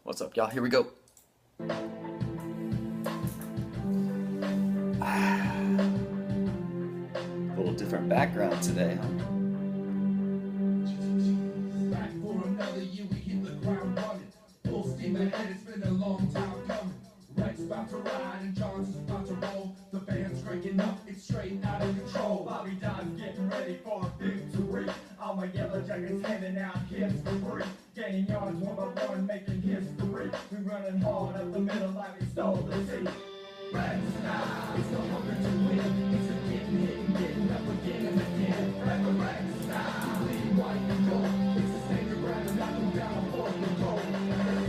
What's up, y'all? Here we go. A little different background today, huh? Back for another year, we hit the ground running. Full steam ahead, it's been a long time coming. Rex about to ride and Johnson's about to roll. The band's cranking up, it's straight out of control. Bobby Don's getting ready for a victory. All my yellow jackets handing out hits for free. Gaining yards one by one, making history. We running hard up the middle like we stole the city. Rex now, it's the hunger to win. It's the getting hit and getting up again and again. Forever Rex now, bleeding white and gold. It's the stage of ground and knock them down on fourth and goal.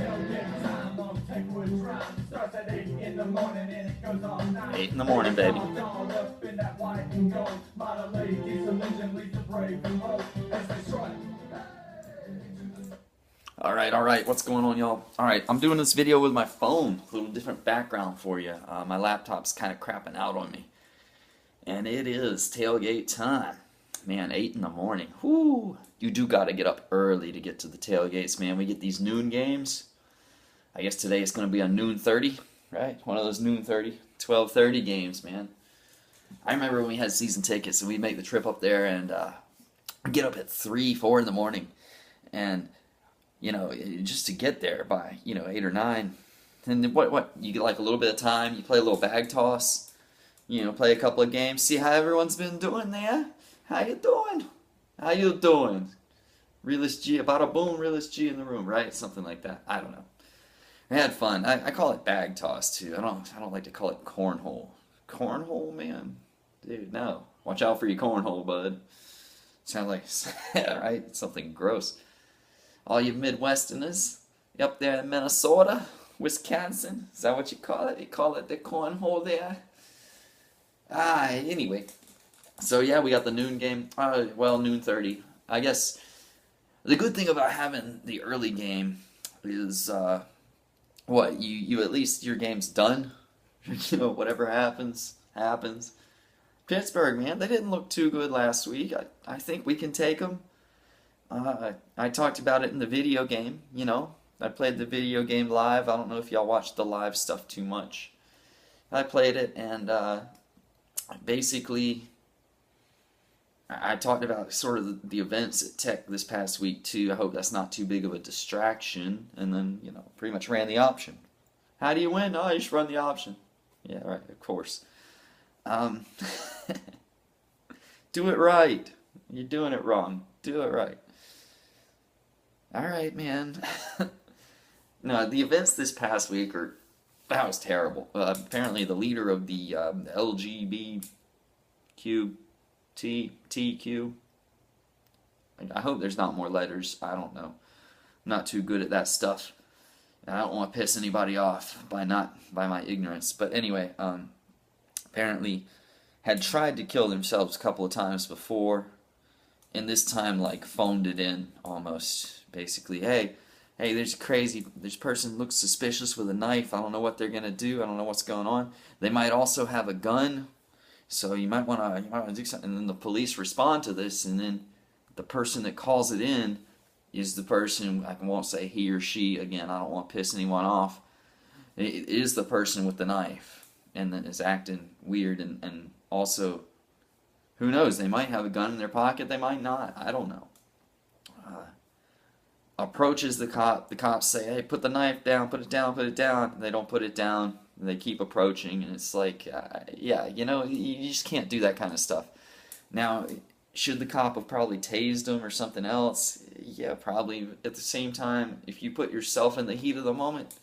Tailgate time on Techwood Drive. Starts at 8 in the morning and it goes all night. 8 in the morning, baby. All up in that white and gold. Model ladies, a legend leads the brave and bold as they strut. All right. What's going on, y'all? All right, I'm doing this video with my phone. A little different background for you. My laptop's kind of crapping out on me. And it is tailgate time. Man, 8 in the morning. Whoo! You do got to get up early to get to the tailgates, man. We get these noon games. I guess today it's going to be a noon 30, right? One of those noon 30, 12:30 games, man. I remember when we had season tickets and we'd make the trip up there and get up at 3, 4 in the morning. And just to get there by 8 or 9, and what you get like a little bit of time. You play a little bag toss, play a couple of games, see how everyone's been doing there. How you doing? How you doing? Realist G, about a boom, realist G in the room, right? Something like that. I don't know. I had fun. I call it bag toss too. I don't like to call it cornhole. Cornhole, man, dude, no. Watch out for your cornhole, bud. Sound like yeah, right? Something gross. All you Midwesterners, you up there in Minnesota, Wisconsin, is that what you call it? You call it the cornhole there? Anyway. So yeah, we got the noon game. Noon 30. I guess the good thing about having the early game is, you at least your game's done. Whatever happens, happens. Pittsburgh, man, they didn't look too good last week. I think we can take them. I talked about it in the video game, I played the video game live. I don't know if y'all watched the live stuff too much. I played it, and basically, I talked about sort of the events at Tech this past week too. I hope that's not too big of a distraction. And then, pretty much ran the option. How do you win? Oh, you just run the option. Yeah, right, of course. Um, do it right. You're doing it wrong. Do it right. All right, man. No, the events this past week that was terrible. Apparently, the leader of the LGBTQ. I hope there's not more letters. I don't know. I'm not too good at that stuff. I don't want to piss anybody off by my ignorance. But anyway, apparently had tried to kill themselves a couple of times before, and this time phoned it in almost. Basically, hey, this person looks suspicious with a knife. I don't know what they're gonna do. I don't know what's going on. They might also have a gun, so you might wanna do something. And then the police respond to this, and then the person that calls it in is the person. I won't say he or she again. I don't want to piss anyone off. It is the person with the knife, and that is acting weird, and also, who knows? They might have a gun in their pocket. They might not. I don't know. Approaches the cop. The cops say, hey, put the knife down, put it down, put it down. They don't put it down. They keep approaching, and it's like, you just can't do that kind of stuff. Now, should the cop have probably tased him or something else? Yeah, probably. At the same time, if you put yourself in the heat of the moment,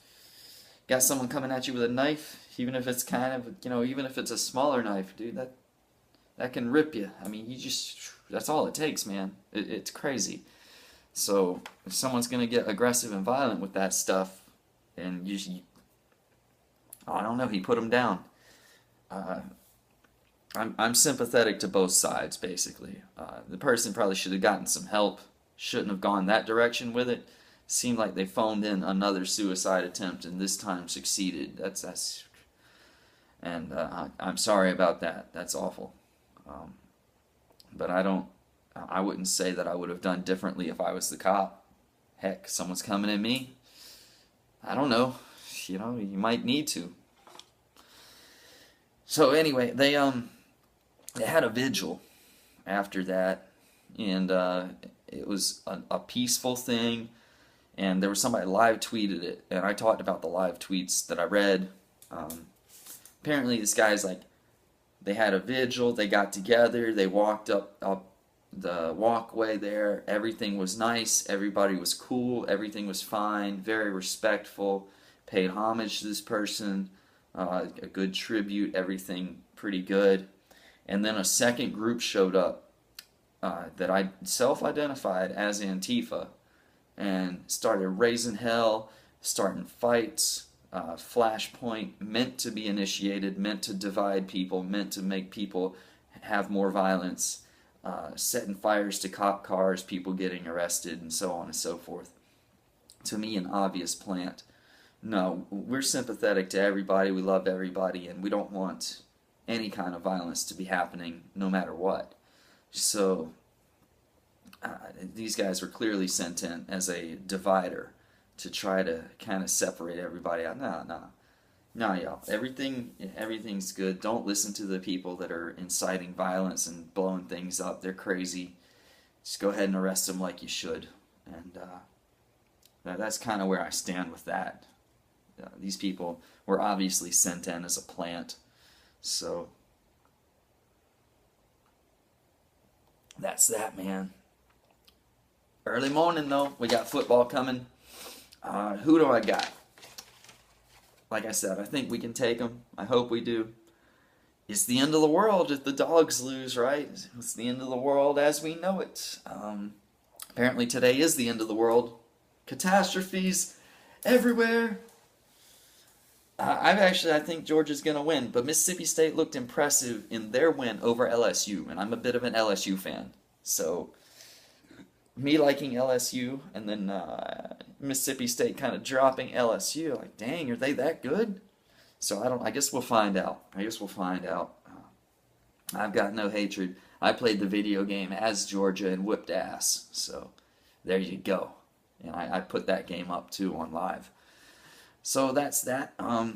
got someone coming at you with a knife, even if it's even if it's a smaller knife, dude, that can rip you. I mean, that's all it takes, man. It's crazy. So if someone's gonna get aggressive and violent with that stuff, and I don't know, he put him down. I'm sympathetic to both sides, basically. The person probably should have gotten some help. Shouldn't have gone that direction with it. Seemed like they phoned in another suicide attempt, and this time succeeded. I'm sorry about that. That's awful. But I wouldn't say that I would have done differently if I was the cop. Heck, someone's coming at me. I don't know. You know, you might need to. So anyway, they had a vigil after that, and it was a peaceful thing. And there was somebody live tweeted it, and I talked about the live tweets that I read. Apparently, this guy's like, they had a vigil, they got together, they walked up the walkway there. Everything was nice, everybody was cool, everything was fine, very respectful. Paid homage to this person, a good tribute, everything pretty good. And then a second group showed up that I self-identified as Antifa, and started raising hell, starting fights, flashpoint, meant to be initiated, meant to divide people, meant to make people have more violence, setting fires to cop cars, people getting arrested, and so on and so forth. To me, an obvious plant. No, we're sympathetic to everybody, we love everybody, and we don't want any kind of violence to be happening no matter what. So these guys were clearly sent in as a divider to try to kind of separate everybody out. No, y'all. Everything's good. Don't listen to the people that are inciting violence and blowing things up. They're crazy. Just go ahead and arrest them like you should. And that's kind of where I stand with that. These people were obviously sent in as a plant. So that's that, man. Early morning, though. We got football coming. Who do I got? Like I said, I think we can take them. I hope we do. It's the end of the world if the Dogs lose, right? It's the end of the world as we know it. Apparently today is the end of the world. Catastrophes everywhere. I think Georgia's going to win, but Mississippi State looked impressive in their win over LSU, and I'm a bit of an LSU fan. So, me liking LSU, and then Mississippi State kind of dropping LSU, like, dang, are they that good? So, I guess we'll find out. I've got no hatred. I played the video game as Georgia and whipped ass, so there you go. And I put that game up, too, on live. So that's that. I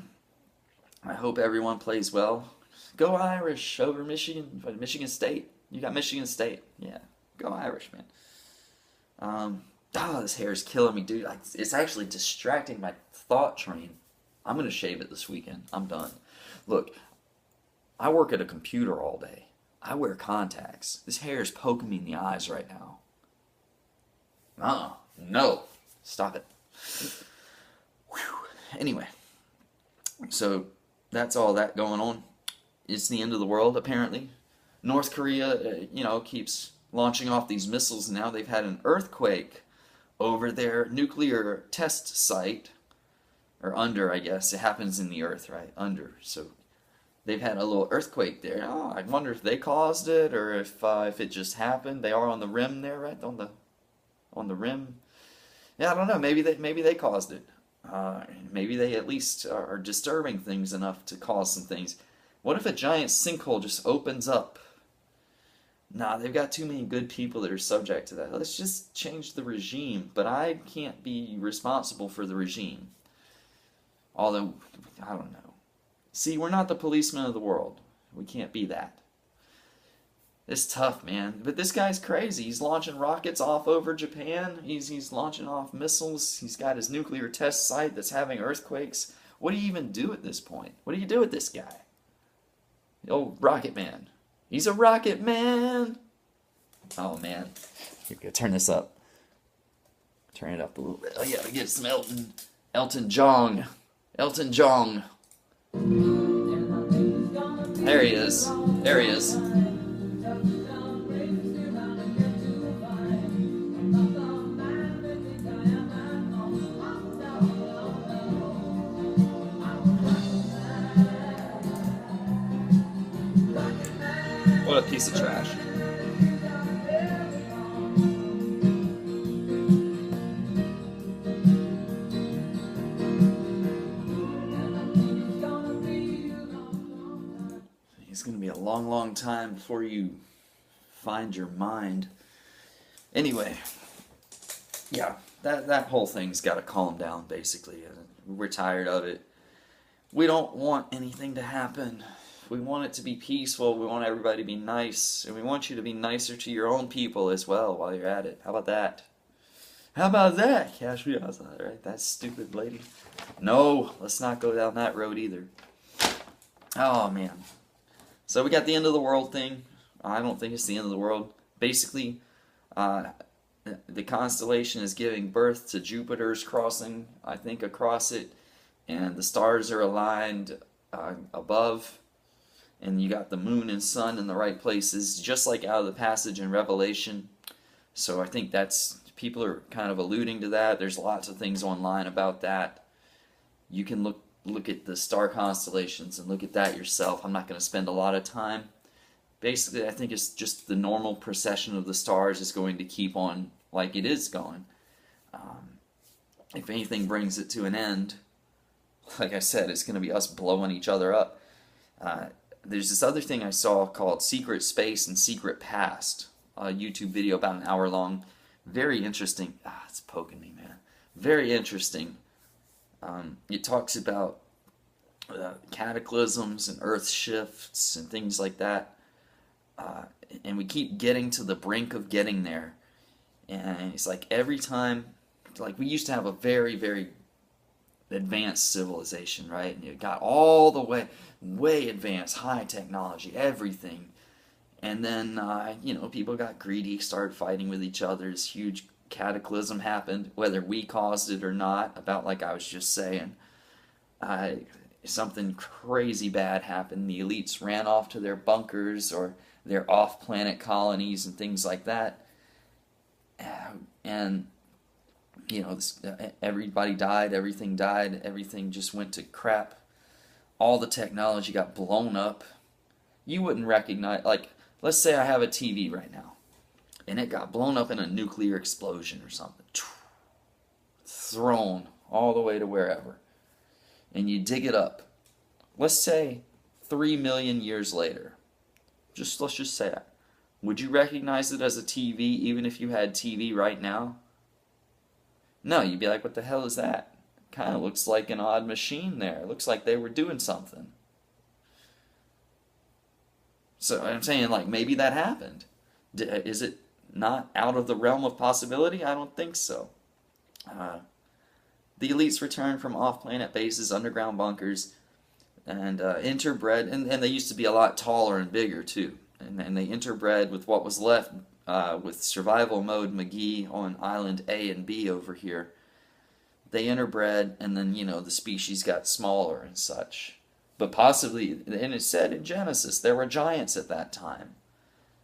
hope everyone plays well. Go Irish over Michigan State. You got Michigan State. Yeah, go Irish, man. This hair is killing me, dude. It's actually distracting my thought train. I'm going to shave it this weekend. I'm done. Look, I work at a computer all day. I wear contacts. This hair is poking me in the eyes right now. No. Stop it. Anyway, so that's all that going on. It's the end of the world, apparently. North Korea, keeps launching off these missiles. Now they've had an earthquake over their nuclear test site, or under, I guess. It happens in the earth, right? Under. So they've had a little earthquake there. Oh, I wonder if they caused it, or if it just happened. They are on the rim there, right? On the rim. Yeah, I don't know. Maybe they caused it. Maybe they at least are disturbing things enough to cause some things. What if a giant sinkhole just opens up? Nah, they've got too many good people that are subject to that. Let's just change the regime. But I can't be responsible for the regime. Although, I don't know. See, we're not the policemen of the world. We can't be that. It's tough, man. But this guy's crazy. He's launching rockets off over Japan. He's launching off missiles. He's got his nuclear test site that's having earthquakes. What do you even do at this point? What do you do with this guy? The old Rocket Man. He's a Rocket Man! Oh, man. Here, go turn this up. Turn it up a little bit. Oh, yeah, get some Elton John. Elton John. There he is. There he is. What a piece of trash. It's going to be a long, long time before you find your mind. Anyway, yeah, that whole thing's got to calm down, basically. We're tired of it. We don't want anything to happen. We want it to be peaceful. We want everybody to be nice. And we want you to be nicer to your own people as well while you're at it. How about that? How about that? Cash me outside, right? That stupid lady. No, let's not go down that road either. Oh, man. So we got the end of the world thing. I don't think it's the end of the world. Basically, the constellation is giving birth to Jupiter's crossing, I think, across it. And the stars are aligned above. And you got the moon and sun in the right places, just like out of the passage in Revelation. So I think that's, people are kind of alluding to that. There's lots of things online about that. You can look at the star constellations and look at that yourself. I'm not going to spend a lot of time. Basically, I think it's just the normal procession of the stars is going to keep on like it is going. If anything brings it to an end, like I said, it's going to be us blowing each other up. There's this other thing I saw called Secret Space and Secret Past, a YouTube video about an hour long. Very interesting. It's poking me, man. Very interesting. It talks about cataclysms and earth shifts and things like that. And we keep getting to the brink of getting there. And it's like every time, like we used to have a very, very advanced civilization, right? And it got all the way advanced, high technology, everything. And then, people got greedy, started fighting with each other. This huge cataclysm happened, whether we caused it or not, about like I was just saying. Something crazy bad happened. The elites ran off to their bunkers or their off-planet colonies and things like that. And, everybody died, everything just went to crap. All the technology got blown up. You wouldn't recognize, like, let's say I have a TV right now, and it got blown up in a nuclear explosion or something. Thrown all the way to wherever. And you dig it up. Let's say 3 million years later. Let's just say that. Would you recognize it as a TV even if you had TV right now? No, you'd be like, what the hell is that? Kind of looks like an odd machine there. It looks like they were doing something. So I'm saying, like, maybe that happened. Is it not out of the realm of possibility? I don't think so. The elites returned from off-planet bases, underground bunkers, and interbred, and they used to be a lot taller and bigger, too. And they interbred with what was left with survival mode McGee on island A and B over here. They interbred, and then, the species got smaller and such. But possibly, and it said in Genesis, there were giants at that time.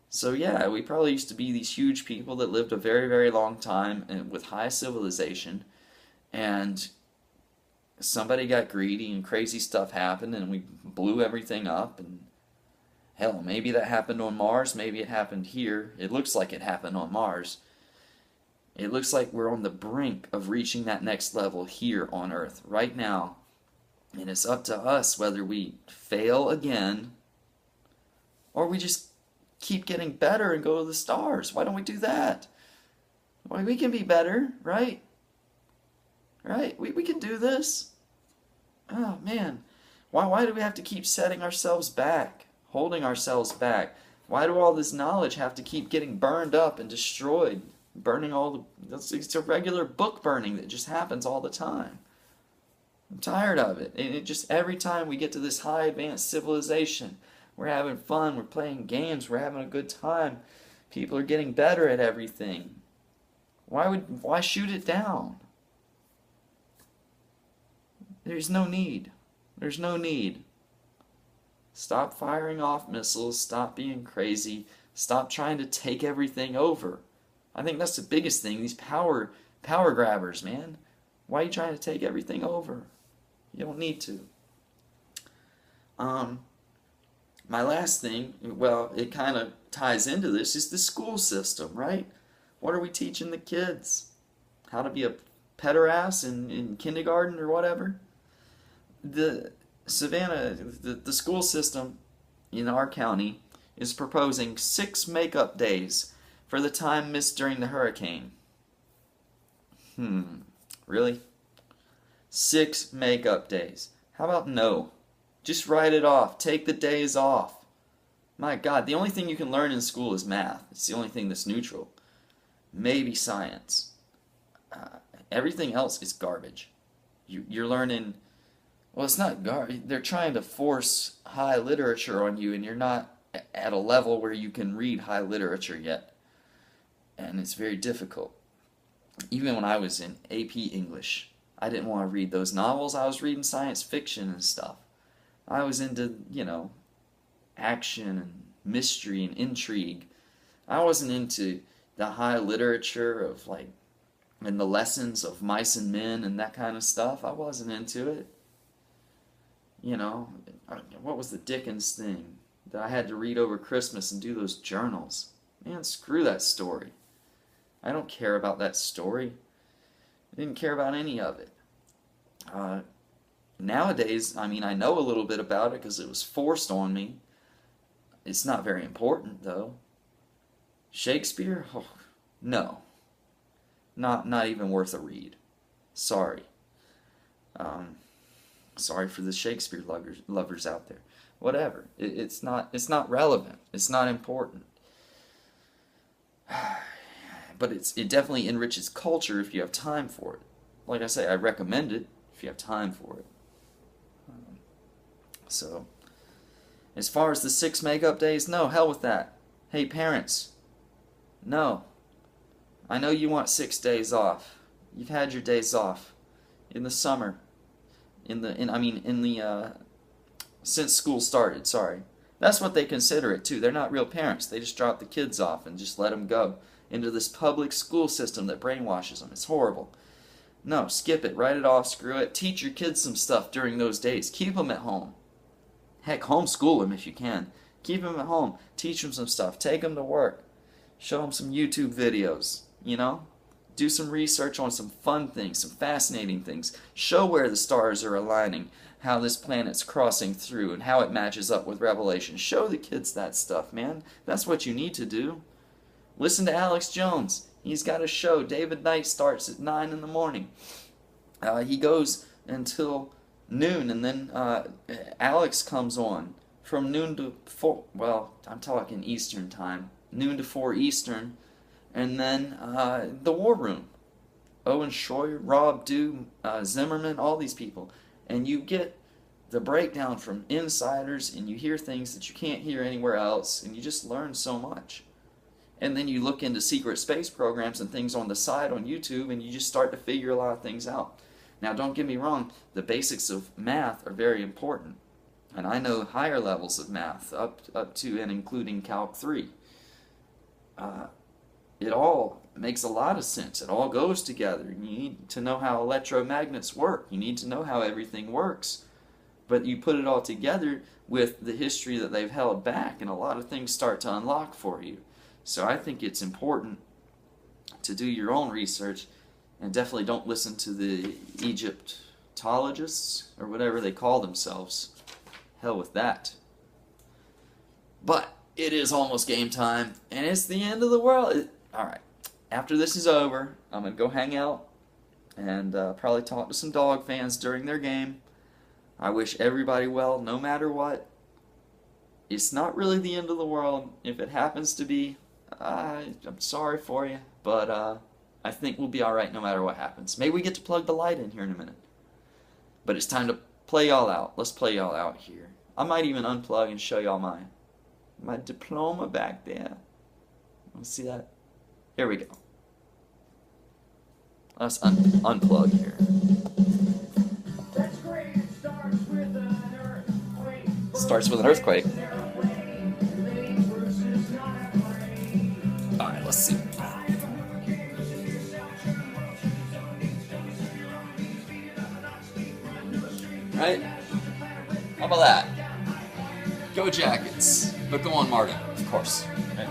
So yeah, we probably used to be these huge people that lived a very, very long time and with high civilization. And somebody got greedy and crazy stuff happened and we blew everything up. And hell, maybe that happened on Mars, maybe it happened here. It looks like it happened on Mars. It looks like we're on the brink of reaching that next level here on Earth right now. And it's up to us whether we fail again or we just keep getting better and go to the stars. Why don't we do that? Well, we can be better, right? Right? We can do this. Oh, man. Why do we have to keep setting ourselves back, holding ourselves back? Why do all this knowledge have to keep getting burned up and destroyed? Burning all the... It's a regular book burning that just happens all the time. I'm tired of it. And it just, every time we get to this high advanced civilization, we're having fun, we're playing games, we're having a good time. People are getting better at everything. Why shoot it down? There's no need. There's no need. Stop firing off missiles, stop being crazy, stop trying to take everything over. I think that's the biggest thing, these power grabbers, man. Why are you trying to take everything over? You don't need to. My last thing, well, it kind of ties into this, is the school system, right? What are we teaching the kids? How to be a pederast in kindergarten or whatever? The Savannah, the school system in our county is proposing 6 makeup days for the time missed during the hurricane. Really? 6 makeup days. How about no? Just write it off. Take the days off. My God, the only thing you can learn in school is math. It's the only thing that's neutral. Maybe science. Everything else is garbage. You're learning, well, it's not garbage. They're trying to force high literature on you, and you're not at a level where you can read high literature yet. And it's very difficult. Even when I was in AP English, I didn't want to read those novels. I was reading science fiction and stuff. I was into, action and mystery and intrigue. I wasn't into the high literature of and the lessons of mice and men and that kind of stuff. I wasn't into it. What was the Dickens thing that I had to read over Christmas and do those journals? Man, screw that story. I don't care about that story. I didn't care about any of it. Nowadays, I know a little bit about it because it was forced on me. It's not very important, though. Shakespeare? Oh, no. Not even worth a read. Sorry. Sorry for the Shakespeare lovers out there. Whatever. It's not relevant. It's not important. But it definitely enriches culture if you have time for it. Like I say, I recommend it if you have time for it. So, as far as the 6 makeup days, no, hell with that. Hey, parents, no. I know you want 6 days off. You've had your days off in the summer. Since school started, sorry. That's what they consider it, too. They're not real parents. They just drop the kids off and just let them go into this public school system that brainwashes them. It's horrible. No, skip it. Write it off. Screw it. Teach your kids some stuff during those days. Keep them at home. Heck, homeschool them if you can. Keep them at home. Teach them some stuff. Take them to work. Show them some YouTube videos, Do some research on some fun things, some fascinating things. Show where the stars are aligning, how this planet's crossing through, and how it matches up with Revelation. Show the kids that stuff, man. That's what you need to do. Listen to Alex Jones. He's got a show. David Knight starts at 9 in the morning. He goes until noon, and then Alex comes on from noon to 4. Well, I'm talking Eastern time. Noon to 4 Eastern. And then the War Room. Owen Schroyer, Rob Dew, Zimmerman, all these people. And you get the breakdown from insiders, and you hear things that you can't hear anywhere else, and you just learn so much. And then you look into secret space programs and things on the side on YouTube, and you just start to figure a lot of things out. Now, don't get me wrong, the basics of math are very important. And I know higher levels of math, up to and including Calc 3. It all makes a lot of sense. It all goes together. You need to know how electromagnets work. You need to know how everything works. But you put it all together with the history that they've held back, and a lot of things start to unlock for you. So I think it's important to do your own research, and definitely don't listen to the Egyptologists, or whatever they call themselves. Hell with that. But it is almost game time, and it's the end of the world. Alright, after this is over, I'm going to go hang out and probably talk to some dog fans during their game. I wish everybody well, no matter what. It's not really the end of the world. If it happens to be, I'm sorry for you, but I think we'll be alright no matter what happens. Maybe we get to plug the light in here in a minute. But it's time to play y'all out. Let's play y'all out here. I might even unplug and show y'all my diploma back there. Want to see that? Here we go. Let's unplug here. That's great. It starts with an earthquake. Starts with an earthquake. Alright, let's see. Right? How about that? Go Jackets. But go on Martin, of course. Right?